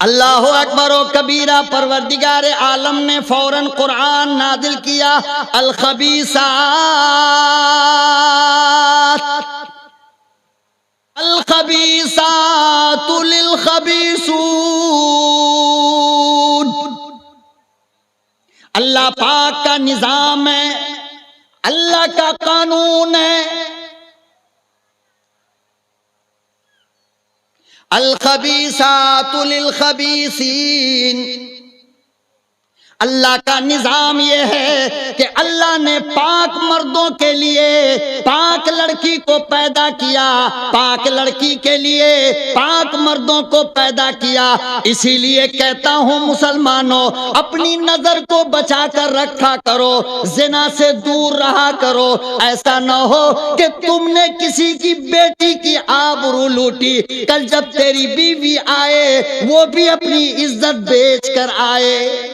اللہ اکبر و کبیرہ، پروردگار عالم نے فوراً قرآن نازل کیا، الخبیثات للخبیثون۔ اللہ پاک کا نظام ہے، اللہ کا قانون ہے، الخبیثات للخبیثین۔ اللہ کا نظام یہ ہے کہ اللہ نے پاک مردوں کے لیے پاک لڑکی کو پیدا کیا، پاک لڑکی کے لیے پاک مردوں کو پیدا کیا۔ اسی لیے کہتا ہوں مسلمانوں، اپنی نظر کو بچا کر رکھا کرو، زنا سے دور رہا کرو۔ ایسا نہ ہو کہ تم نے کسی کی بیٹی کی آبرو لوٹی، کل جب تیری بیوی آئے وہ بھی اپنی عزت بیچ کر آئے۔